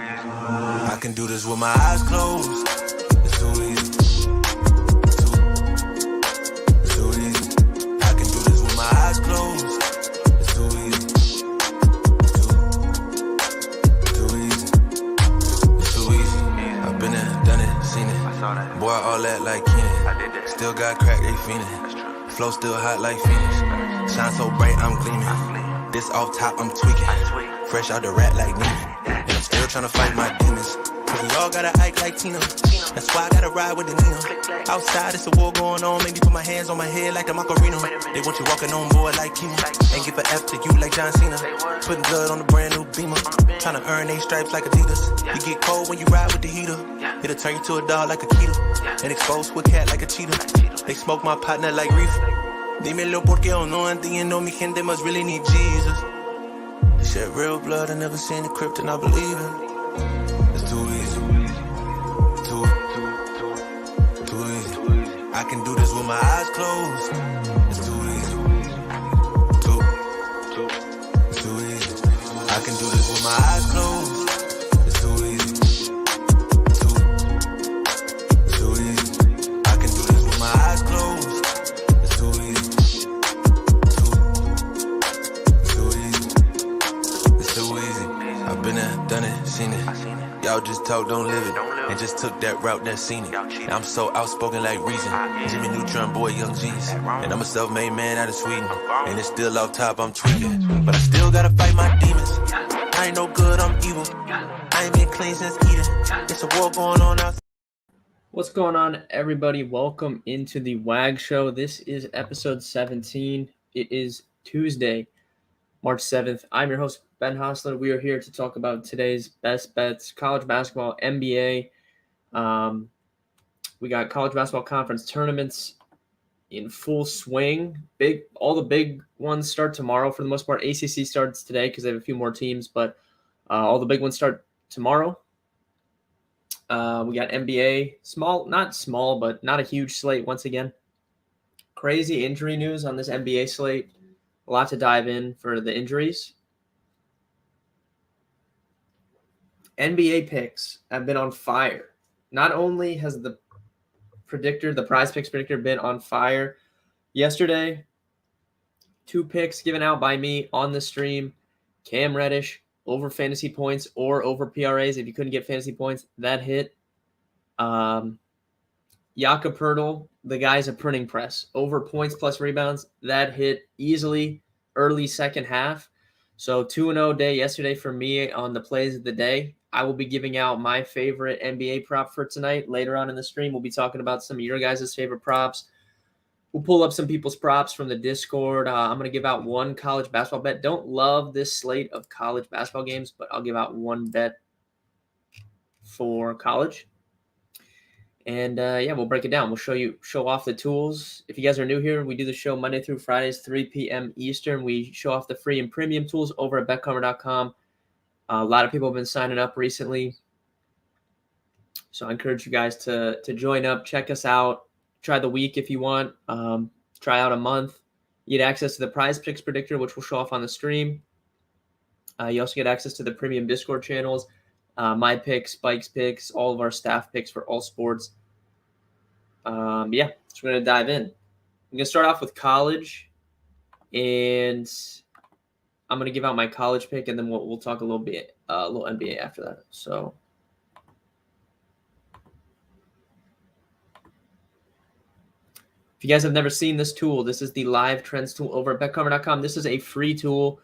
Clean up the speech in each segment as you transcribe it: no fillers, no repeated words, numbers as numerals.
I can do this with my eyes closed. It's too easy. It's too easy. I can do this with my eyes closed. It's too easy. Too easy. It's too easy. I've been there, done it, seen it. Boy, all that like Keenan. Still got crack, they fiendin'. Flow still hot like Phoenix. Shine so bright, I'm gleaming. This off top, I'm tweaking. Fresh out the rat like Neiman. And I'm still tryna fight my demons. But we all gotta act like Tina. That's why I gotta ride with the Nina. Outside, it's a war going on. Maybe put my hands on my head like the Macarena. They want you walking on board like Kima. And give an F to you like John Cena. Putting blood on the brand new Beamer. Tryna earn they stripes like Adidas. You get cold when you ride with the heater. It'll turn you to a dog like a Keeta. And expose to a cat like a cheetah. They smoke my partner like reefer. Dímelo porque o no entiendo. Mi gente must really need Jesus. They shed real blood. I never seen the crypt and I believe it. It's too easy. Too easy. I can do this with my eyes closed. It's too easy. It's too easy. I can do this with my eyes closed. It's too easy. Too easy. I can do this with my eyes closed. It's too easy. Too easy. It's too easy. I've been there, done it, seen it. Y'all just talk, don't live it. And just took that route, that seen it. Now I'm so outspoken like Reason. Jimmy Neutron, boy, young G's. And I'm a self-made man out of Sweden. And it's still off top, I'm tweaking. But I still gotta fight my demons. I ain't no good, I'm evil. I ain't been clean since Eden. It's a war going on outside. What's going on, everybody? Welcome into the WAG show. This is episode 17. It is Tuesday, March 7th. I'm your host, Ben Hostler. We are here to talk about today's best bets, college basketball, NBA. We got college basketball conference tournaments in full swing. All the big ones start tomorrow for the most part. ACC starts today because they have a few more teams, but all the big ones start tomorrow. We got NBA, not small, but not a huge slate once again. Crazy injury news on this NBA slate. A lot to dive in for the injuries. NBA picks have been on fire. Not only has the prize picks predictor been on fire. Yesterday, 2 picks given out by me on the stream. Cam Reddish over fantasy points or over PRAs. If you couldn't get fantasy points, that hit. Jakob Poeltl, the guy's a printing press. Over points plus rebounds, that hit easily early second half. So 2-0 day yesterday for me on the plays of the day. I will be giving out my favorite NBA prop for tonight. Later on in the stream, we'll be talking about some of your guys' favorite props. We'll pull up some people's props from the Discord. I'm going to give out one college basketball bet. Don't love this slate of college basketball games, but I'll give out one bet for college. And we'll break it down. We'll show off the tools. If you guys are new here, we do the show Monday through Fridays, 3 p.m. Eastern. We show off the free and premium tools over at betcomer.com. A lot of people have been signing up recently. So I encourage you guys to join up, check us out, try the week if you want, try out a month. You get access to the prize picks predictor, which we'll show off on the stream. You also get access to the premium Discord channels, my picks, Spike's picks, all of our staff picks for all sports. So we're going to dive in. I'm going to start off with college, and I'm going to give out my college pick, and then we'll talk a little bit, little NBA after that. So if you guys have never seen this tool, this is the live trends tool over at betcomer.com. This is a free tool.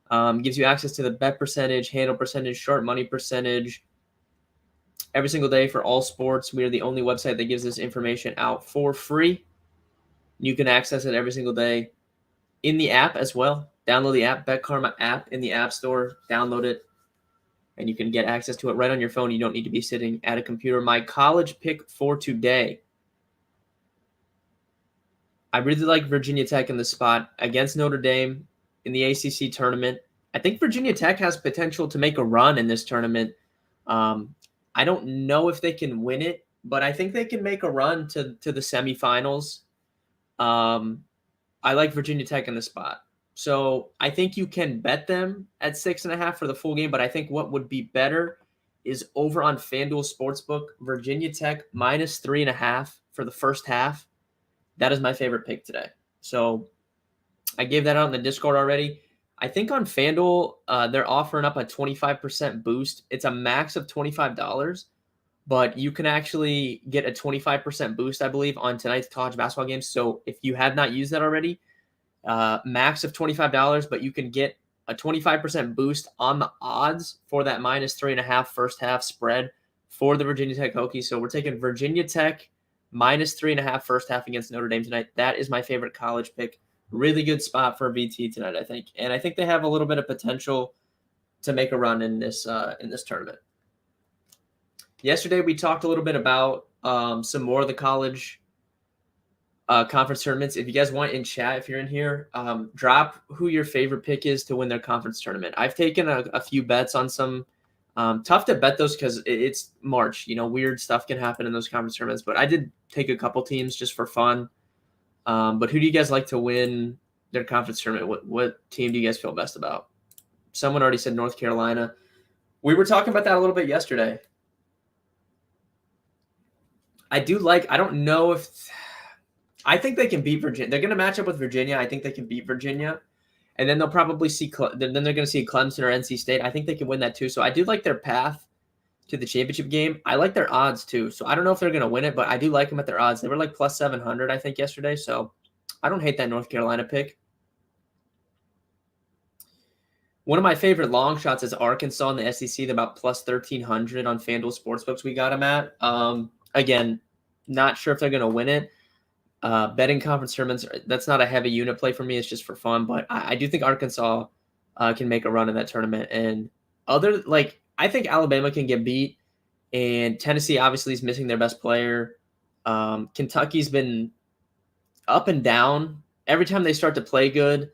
Gives you access to the bet percentage, handle percentage, short money percentage every single day for all sports. We are the only website that gives this information out for free. You can access it every single day in the app as well. Download the app, BetKarma app in the App Store. Download it, and you can get access to it right on your phone. You don't need to be sitting at a computer. My college pick for today. I really like Virginia Tech in the spot against Notre Dame in the ACC tournament. I think Virginia Tech has potential to make a run in this tournament. I don't know if they can win it, but I think they can make a run to the semifinals. I like Virginia Tech in the spot. So I think you can bet them at 6.5 for the full game, but I think what would be better is over on FanDuel Sportsbook. Virginia Tech -3.5 for the first half. That is my favorite pick today. So I gave that out in the Discord already. I think on FanDuel, they're offering up a 25% boost. It's a max of $25, but you can actually get a 25% boost, I believe, on tonight's college basketball games. So if you have not used that already, max of $25, but you can get a 25% boost on the odds for that -3.5 first half spread for the Virginia Tech Hokies. So we're taking Virginia Tech -3.5 first half against Notre Dame tonight. That is my favorite college pick. Really good spot for VT tonight, I think, and I think they have a little bit of potential to make a run in this tournament. Yesterday we talked a little bit about some more of the college conference tournaments. If you guys want in chat, if you're in here, drop who your favorite pick is to win their conference tournament. I've taken a few bets on some. Tough to bet those because it's March. Weird stuff can happen in those conference tournaments. But I did take a couple teams just for fun. But who do you guys like to win their conference tournament? What team do you guys feel best about? Someone already said North Carolina. We were talking about that a little bit yesterday. I don't know if – I think they can beat Virginia. They're going to match up with Virginia. I think they can beat Virginia. And then they'll probably see – then they're going to see Clemson or NC State. I think they can win that too. So I do like their path to the championship game. I like their odds too. So I don't know if they're going to win it, but I do like them at their odds. They were like plus 700, I think, yesterday. So I don't hate that North Carolina pick. One of my favorite long shots is Arkansas in the SEC. They're about plus 1,300 on FanDuel Sportsbooks we got them at. Again, not sure if they're going to win it. Betting conference tournaments, that's not a heavy unit play for me. It's just for fun. But I do think Arkansas can make a run in that tournament. And I think Alabama can get beat. And Tennessee obviously is missing their best player. Kentucky's been up and down. Every time they start to play good,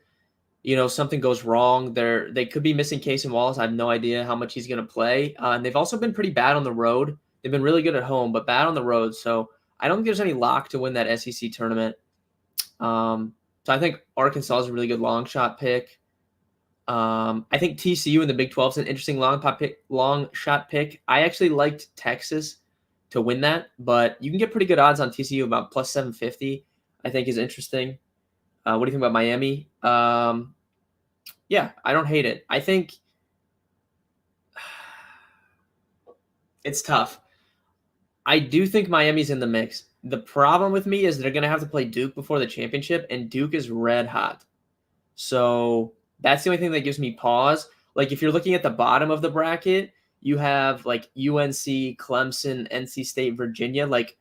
something goes wrong. They could be missing Casey Wallace. I have no idea how much he's going to play. And they've also been pretty bad on the road. They've been really good at home, but bad on the road. So I don't think there's any lock to win that SEC tournament. So I think Arkansas is a really good long shot pick. I think TCU in the Big 12 is an interesting long shot pick. I actually liked Texas to win that, but you can get pretty good odds on TCU, about plus 750, I think is interesting. What do you think about Miami? Yeah, I don't hate it. I think it's tough. I do think Miami's in the mix. The problem with me is they're going to have to play Duke before the championship, and Duke is red hot. So that's the only thing that gives me pause. Like, if you're looking at the bottom of the bracket, you have, like, UNC, Clemson, NC State, Virginia. Like,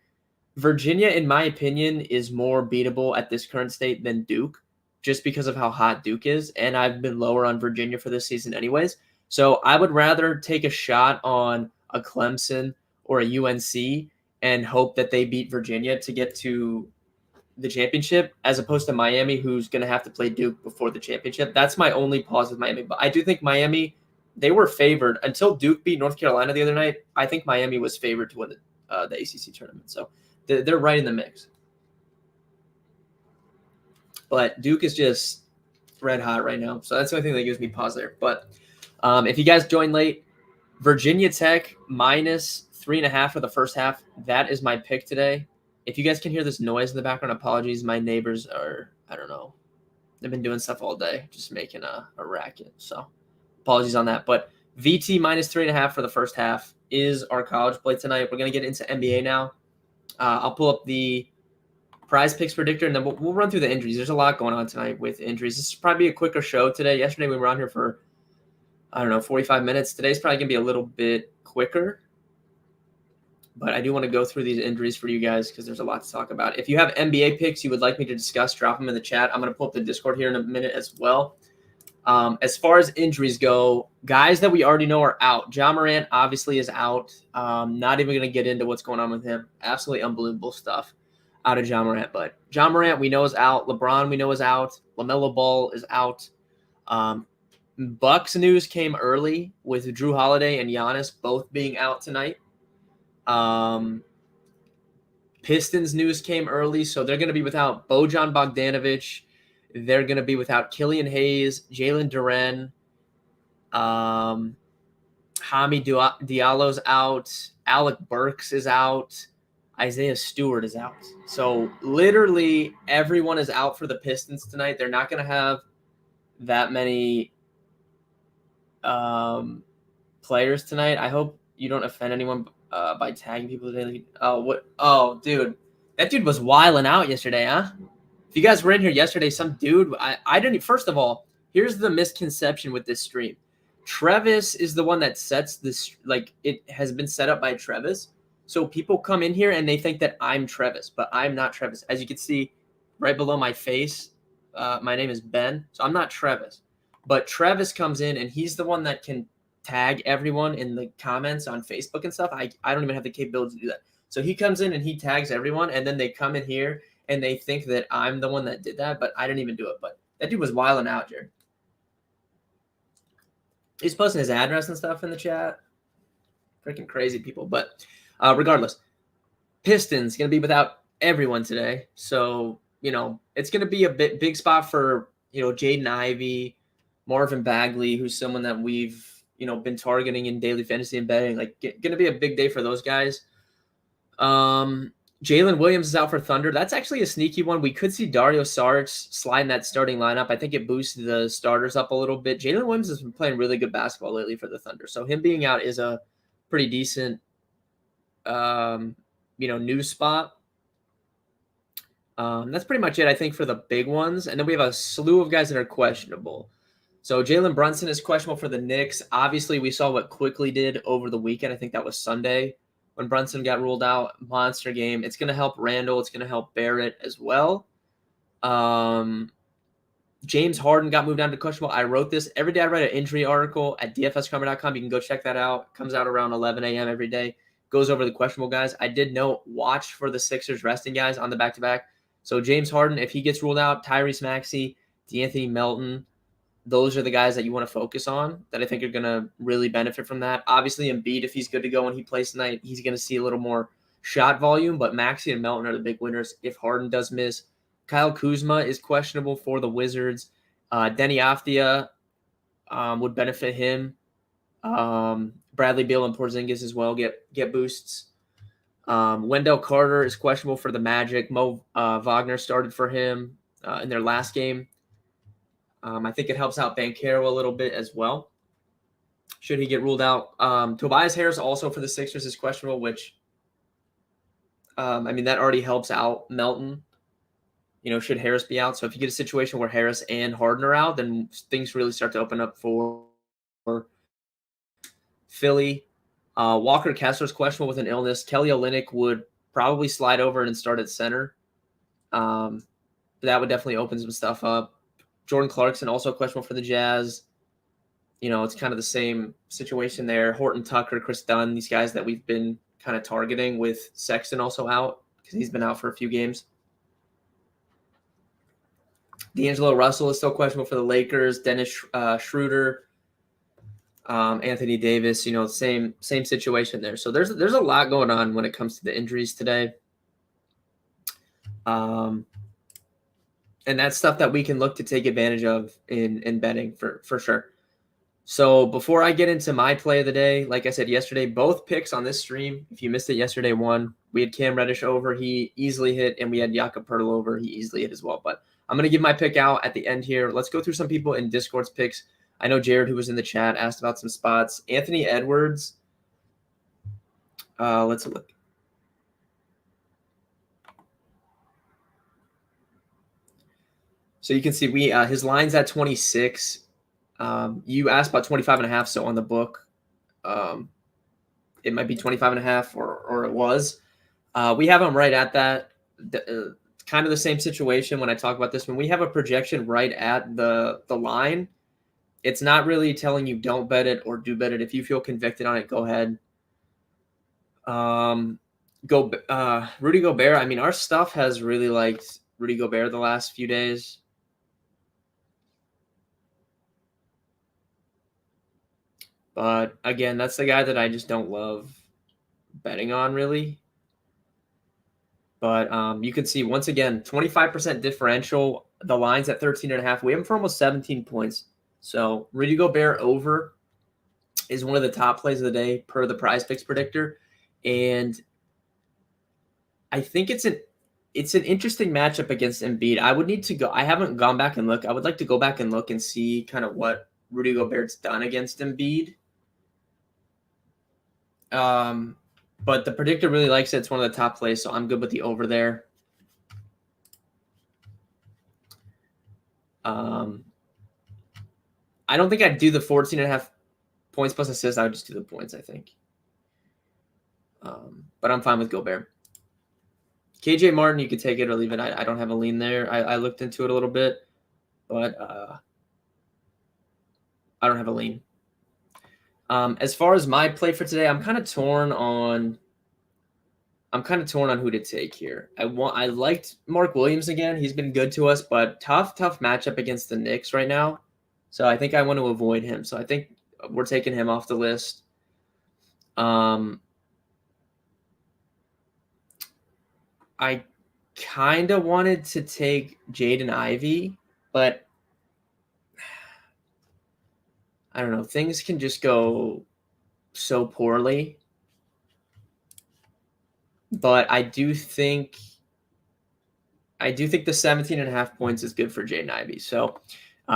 Virginia, in my opinion, is more beatable at this current state than Duke, just because of how hot Duke is. And I've been lower on Virginia for this season anyways. So I would rather take a shot on a Clemson or a UNC and hope that they beat Virginia to get to the championship, as opposed to Miami, who's going to have to play Duke before the championship. That's my only pause with Miami. But I do think Miami, they were favored until Duke beat North Carolina the other night. I think Miami was favored to win the ACC tournament. So they're right in the mix. But Duke is just red hot right now. So that's the only thing that gives me pause there. But if you guys joined late, Virginia Tech -3.5 for the first half. That is my pick today. If you guys can hear this noise in the background, apologies. My neighbors are, I don't know, they've been doing stuff all day, just making a racket. So apologies on that. But VT -3.5 for the first half is our college play tonight. We're going to get into NBA now. I'll pull up the prize picks predictor, and then we'll run through the injuries. There's a lot going on tonight with injuries. This is probably a quicker show today. Yesterday we were on here for, 45 minutes. Today's probably going to be a little bit quicker. But I do want to go through these injuries for you guys because there's a lot to talk about. If you have NBA picks you would like me to discuss, drop them in the chat. I'm going to pull up the Discord here in a minute as well. As far as injuries go, guys that we already know are out. Ja Morant obviously is out. Not even going to get into what's going on with him. Absolutely unbelievable stuff out of Ja Morant. But Ja Morant we know is out. LeBron we know is out. LaMelo Ball is out. Bucks news came early with Drew Holiday and Giannis both being out tonight. Pistons news came early, so they're going to be without Bojan Bogdanovic. They're going to be without Killian Hayes, Jalen Duren. Hami Diallo's out. Alec Burks is out. Isaiah Stewart is out. So literally everyone is out for the Pistons tonight. They're not going to have that many players tonight. I hope you don't offend anyone by tagging people today. Oh, what? Oh, dude. That dude was wilding out yesterday, huh? If you guys were in here yesterday, some dude, I didn't. First of all, here's the misconception with this stream. Trevis is the one that sets this, like, it has been set up by Trevis. So people come in here and they think that I'm Trevis, but I'm not Trevis. As you can see right below my face, my name is Ben. So I'm not Trevis. But Trevis comes in and he's the one that can tag everyone in the comments on Facebook and stuff. I don't even have the capability to do that. So he comes in and he tags everyone, and then they come in here and they think that I'm the one that did that, but I didn't even do it. But that dude was wilding out, Jared. He's posting his address and stuff in the chat. Freaking crazy people. But regardless, Pistons going to be without everyone today. So, it's going to be a big spot for, Jaden Ivey, Marvin Bagley, who's someone that we've, been targeting in daily fantasy and betting. Like, going to be a big day for those guys. Jalen Williams is out for Thunder. That's actually a sneaky one. We could see Dario Saric slide in that starting lineup. I think it boosts the starters up a little bit. Jalen Williams has been playing really good basketball lately for the Thunder. So him being out is a pretty decent, news spot. That's pretty much it, I think, for the big ones. And then we have a slew of guys that are questionable. So Jalen Brunson is questionable for the Knicks. Obviously, we saw what Quickly did over the weekend. I think that was Sunday when Brunson got ruled out. Monster game. It's going to help Randall. It's going to help Barrett as well. James Harden got moved down to questionable. I wrote this. Every day I write an injury article at dfscrummer.com. You can go check that out. It comes out around 11 a.m. every day. Goes over the questionable guys. I did note watch for the Sixers resting guys on the back-to-back. So James Harden, if he gets ruled out, Tyrese Maxey, DeAnthony Melton, those are the guys that you want to focus on that I think are going to really benefit from that. Obviously, Embiid, if he's good to go when he plays tonight, he's going to see a little more shot volume, but Maxey and Melton are the big winners if Harden does miss. Kyle Kuzma is questionable for the Wizards. Denny Afdia would benefit him. Bradley Beal and Porzingis as well get boosts. Wendell Carter is questionable for the Magic. Mo Wagner started for him in their last game. I think it helps out Banchero a little bit as well, should he get ruled out. Tobias Harris also for the Sixers is questionable, which, that already helps out Melton, should Harris be out. So if you get a situation where Harris and Harden are out, then things really start to open up for Philly. Walker Kessler is questionable with an illness. Kelly Olynyk would probably slide over and start at center. That would definitely open some stuff up. Jordan Clarkson also questionable for the Jazz. It's kind of the same situation there. Horton Tucker, Chris Dunn, these guys that we've been kind of targeting, with Sexton also out because he's been out for a few games. D'Angelo Russell is still questionable for the Lakers. Dennis Schroeder, Anthony Davis, same situation there. So there's a lot going on when it comes to the injuries today. And that's stuff that we can look to take advantage of in betting for sure. So before I get into my play of the day, like I said yesterday, both picks on this stream, if you missed it yesterday, won. We had Cam Reddish over. He easily hit, and we had Jakob Poeltl over. He easily hit as well. But I'm going to give my pick out at the end here. Let's go through some people in Discord's picks. I know Jared, who was in the chat, asked about some spots. Anthony Edwards. Let's look. So you can see his line's at 26. You asked about 25.5. So on the book, it might be 25.5 or it was. We have him right at that. Kind of the same situation when I talk about this. When we have a projection right at the line, it's not really telling you don't bet it or do bet it. If you feel convicted on it, go ahead. Rudy Gobert. Our stuff has really liked Rudy Gobert the last few days. But again, that's the guy that I just don't love betting on, really. But you can see, once again, 25% differential. The line's at 13.5. We have him for almost 17 points. So Rudy Gobert over. is one of the top plays of the day per the Prize Picks predictor, and I think it's an interesting matchup against Embiid. I would need to go. I haven't gone back and look. I would like to go back and look and see kind of what Rudy Gobert's done against Embiid. But the predictor really likes it. It's one of the top plays, so I'm good with the over there. I don't think I'd do the 14.5 points plus assists. I would just do the points, I think. But I'm fine with Gobert. KJ Martin, you could take it or leave it. I don't have a lean there. I looked into it a little bit, but I don't have a lean. As far as my play for today, I'm kind of torn on who to take here. I liked Mark Williams again. He's been good to us, but tough matchup against the Knicks right now. So I think I want to avoid him. So I think we're taking him off the list. I kind of wanted to take Jaden Ivey, but I don't know. Things can just go so poorly. But I do think the 17.5 points is good for Jaden Ivey. So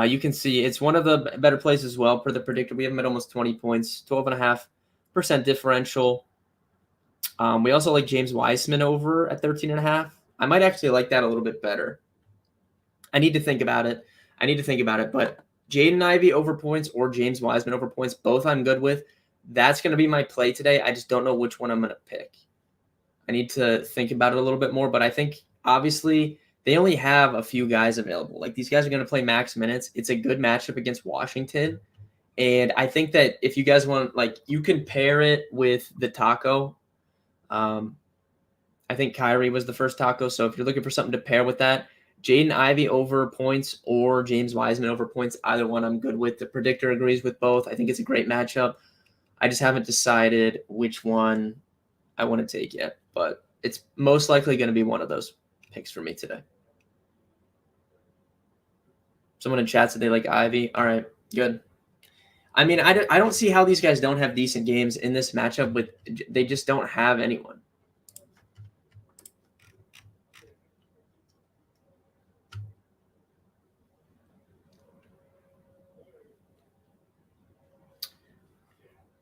you can see it's one of the better plays as well per the predictor. We have him at almost 20 points, 12.5% differential. We also like James Wiseman over at 13.5. I might actually like that a little bit better. I need to think about it. But Jaden Ivey over points or James Wiseman over points, both I'm good with. That's going to be my play today. I just don't know which one I'm going to pick. I need to think about it a little bit more, but I think obviously they only have a few guys available. Like these guys are going to play max minutes. It's a good matchup against Washington. And I think that if you guys want, like, you can pair it with the taco. I think Kyrie was the first taco. So if you're looking for something to pair with that, Jaden Ivey over points or James Wiseman over points, either one I'm good with. The predictor agrees with both. I think it's a great matchup. I just haven't decided which one I want to take yet, but it's most likely going to be one of those picks for me today. Someone in chat said they like Ivy. All right, good. I mean, I don't see how these guys don't have decent games in this matchup, but they just don't have anyone.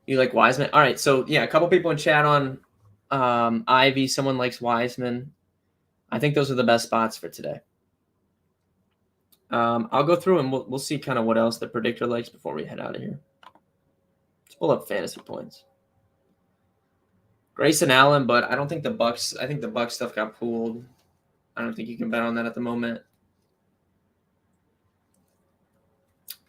You like Wiseman? All right, so yeah, a couple people in chat on Ivy. Someone likes Wiseman. I think those are the best spots for today. I'll go through and we'll see kind of what else the predictor likes before we head out of here. Let's pull up fantasy points. Grayson Allen, but I don't think the Bucks. I think the Bucks stuff got pooled. I don't think you can bet on that at the moment.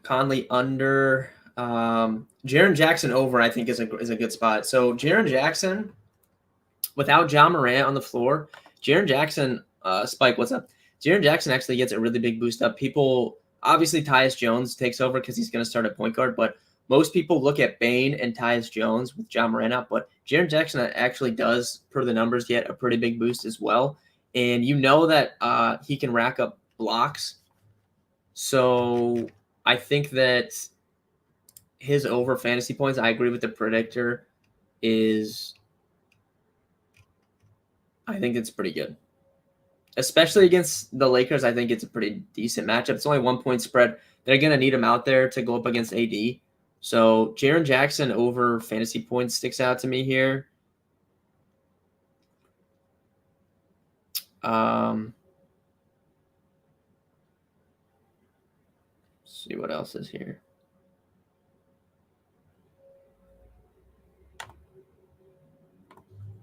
Conley under. Jaren Jackson over, I think, is a good spot. So Jaren Jackson, without Ja Morant on the floor, Jaren Jackson, Spike, what's up? Jaren Jackson actually gets a really big boost up. People, obviously Tyus Jones takes over because he's going to start at point guard, but most people look at Bane and Tyus Jones with Ja Morant out, but Jaren Jackson actually does, per the numbers, get a pretty big boost as well. And you know that he can rack up blocks. So I think that his over fantasy points, I agree with the predictor, I think it's pretty good. Especially against the Lakers, I think it's a pretty decent matchup. It's only 1 point spread. They're going to need him out there to go up against AD. So Jaren Jackson over fantasy points sticks out to me here. Let's see what else is here.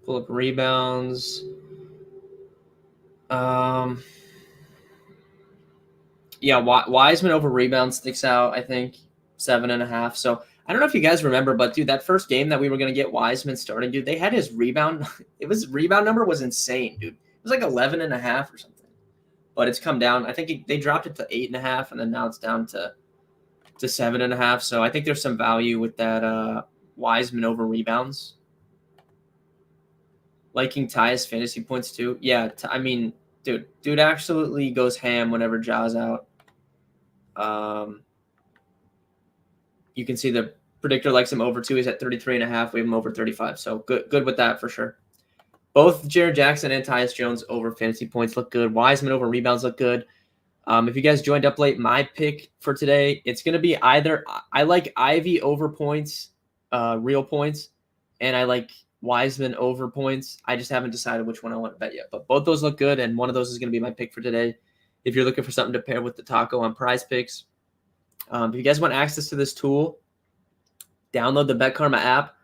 Pull up rebounds. Yeah, Wiseman over rebounds sticks out, I think, 7.5. So I don't know if you guys remember, but dude, that first game that we were going to get Wiseman starting, dude, they had his rebound. Rebound number was insane, dude. It was like 11.5 or something. But it's come down. I think they dropped it to 8.5, and then now it's down to 7.5. So I think there's some value with that Wiseman over rebounds. Liking Tyus fantasy points too. Yeah, I mean, dude absolutely goes ham whenever Ja's out. You can see the predictor likes him over 2. He's at 33.5. We have him over 35. So good with that for sure. Both Jared Jackson and Tyus Jones over fantasy points look good. Wiseman over rebounds look good. If you guys joined up late, my pick for today, it's going to be either I like Ivy over points, real points, and I like Wiseman over points. I just haven't decided which one I want to bet yet. But both those look good, and one of those is going to be my pick for today. If you're looking for something to pair with the taco on Prize Picks. If you guys want access to this tool, download the BetKarma app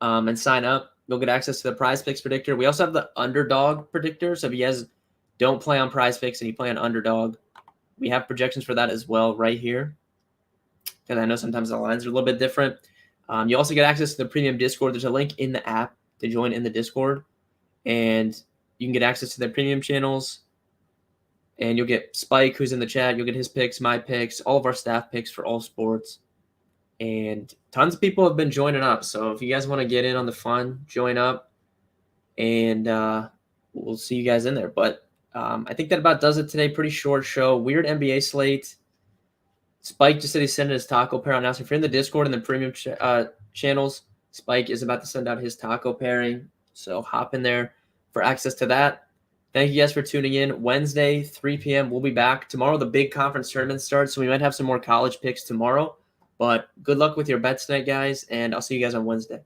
and sign up. You'll get access to the Prize Picks predictor. We also have the underdog predictor. So if you guys don't play on Prize Picks and you play on underdog, we have projections for that as well right here. And I know sometimes the lines are a little bit different. You also get access to the premium Discord. There's a link in the app to join in the Discord. And you can get access to their premium channels. And you'll get Spike, who's in the chat. You'll get his picks, my picks, all of our staff picks for all sports. And tons of people have been joining up. So if you guys want to get in on the fun, join up. And we'll see you guys in there. But I think that about does it today. Pretty short show. Weird NBA slate. Spike just said he's sending his taco pair out now. So if you're in the Discord and the premium channels, Spike is about to send out his taco pairing. So hop in there for access to that. Thank you guys for tuning in. Wednesday, 3 p.m. We'll be back. Tomorrow, the big conference tournament starts, so we might have some more college picks tomorrow. But good luck with your bets tonight, guys, and I'll see you guys on Wednesday.